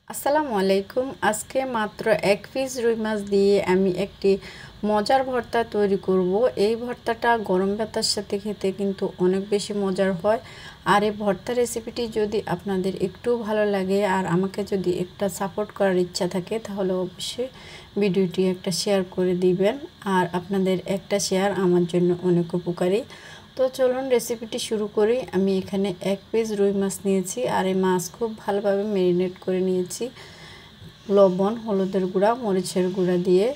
আসসালামু আলাইকুম। আজকে মাত্র এক পিস রুই মাছ দিয়ে আমি একটি মজার ভর্তা তৈরি করব। এই ভর্তাটা গরম ভাতের সাথে খেতে কিন্তু অনেক বেশি মজার হয়। আর এই ভর্তা রেসিপিটি যদি আপনাদের একটু ভালো লাগে আর আমাকে যদি একটা সাপোর্ট করার ইচ্ছা থাকে, তাহলে অবশ্যই ভিডিওটি একটা শেয়ার করে দিবেন। আর আপনাদের একটা শেয়ার আমার জন্য অনেক উপকারী। তো চলুন রেসিপিটি শুরু করি। আমি এখানে এক পিস রুই মাছ নিয়েছি আর এই মাছ খুব ভালোভাবে ম্যারিনেট করে নিয়েছি লবণ, হলুদের গুঁড়া, মরিচের গুঁড়া দিয়ে।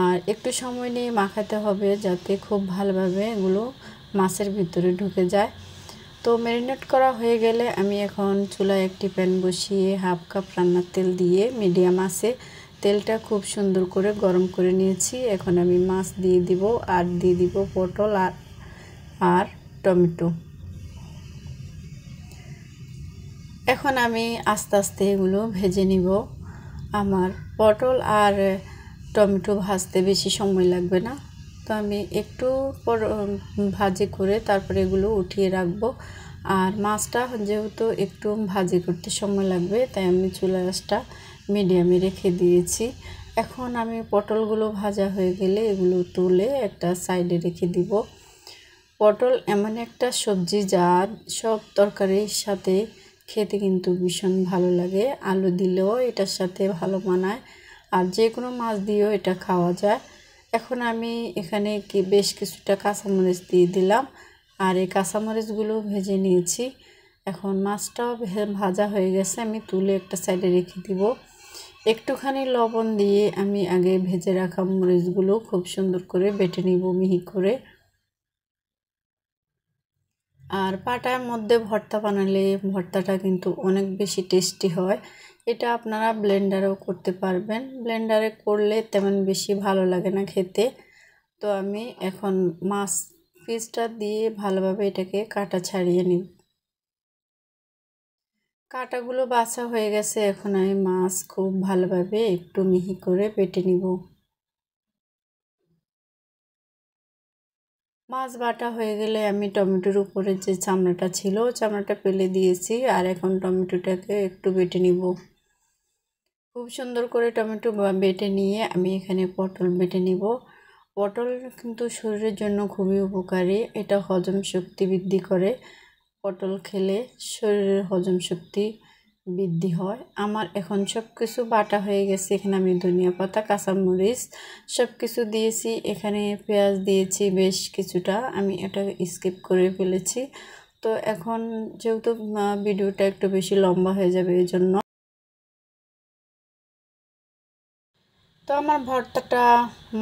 আর একটু সময় নিয়ে মাখাতে হবে যাতে খুব ভালোভাবে এগুলো মাছের ভিতরে ঢুকে যায়। তো ম্যারিনেট করা হয়ে গেলে আমি এখন চুলায় একটি প্যান বসিয়ে হাফ কাপ রান্নার তেল দিয়ে মিডিয়াম আঁচে তেলটা খুব সুন্দর করে গরম করে নিয়েছি। এখন আমি মাছ দিয়ে দিব আর দিয়ে দিব পটল আর টমেটো। এখন আমি আস্তে আস্তে এগুলো ভেজে নিব। আমার পটল আর টমেটো ভাজতে বেশি সময় লাগবে না, তো আমি একটু ভাজি করে তারপরে এগুলো উঠিয়ে রাখবো। আর মাছটা যেহেতু একটু ভাজি করতে সময় লাগবে, তাই আমি চুলার আঁচটা মিডিয়ামে রেখে দিয়েছি। এখন আমি পটলগুলো ভাজা হয়ে গেলে এগুলো তুলে একটা সাইডে রেখে দিব। পটল এমন একটা সবজি যা সব তরকারির সাথে খেতে কিন্তু ভীষণ ভালো লাগে। আলু দিলেও এটার সাথে ভালো মানায়, আর যে কোনো মাছ দিয়েও এটা খাওয়া যায়। এখন আমি এখানে বেশ কিছুটা কাঁচামরিচ দিয়ে দিলাম আর এই কাঁচামরিচগুলো ভেজে নিয়েছি। এখন মাছটাও ভাজা হয়ে গেছে, আমি তুলে একটা সাইডে রেখে দিব। একটুখানি লবণ দিয়ে আমি আগে ভেজে রাখা মরিচগুলো খুব সুন্দর করে বেটে নিব মিহি করে। আর পাটার মধ্যে ভর্তা বানালে ভর্তাটা কিন্তু অনেক বেশি টেস্টি হয়। এটা আপনারা ব্লেন্ডারেও করতে পারবেন, ব্লেন্ডারে করলে তেমন বেশি ভালো লাগে না খেতে। তো আমি এখন মাছ পিসটা দিয়ে ভালোভাবে এটাকে কাটা ছাড়িয়ে নিব। কাটাগুলো বাছা হয়ে গেছে, এখন আমি মাছ খুব ভালোভাবে একটু মিহি করে বেটে নিব। মাছ বাটা হয়ে গেলে আমি টমেটোর উপরে যে চামড়াটা ছিল চামড়াটা ফেলে দিয়েছি আর এখন টমেটোটাকে একটু বেটে নিব। খুব সুন্দর করে টমেটো বেটে নিয়ে আমি এখানে পটল বেটে নিব। পটল কিন্তু শরীরের জন্য খুবই উপকারী, এটা হজম শক্তি বৃদ্ধি করে। পটল খেলে শরীরের হজম শক্তি বৃদ্ধি হয়। আমার এখন সব কিছু বাটা হয়ে গেছে। এখানে আমি ধনিয়া পাতা, কাঁচামরিচ সব কিছু দিয়েছি। এখানে পেঁয়াজ দিয়েছি বেশ কিছুটা, আমি এটা স্কিপ করে ফেলেছি। তো এখন যেহেতু ভিডিওটা একটু বেশি লম্বা হয়ে যাবে, এই জন্য। তো আমার ভর্তাটা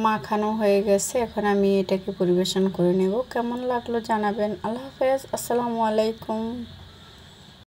মাখানো হয়ে গেছে, এখন আমি এটাকে পরিবেশন করে নেব। কেমন লাগলো জানাবেন। আল্লাহ হাফেজ, আসসালামু আলাইকুম।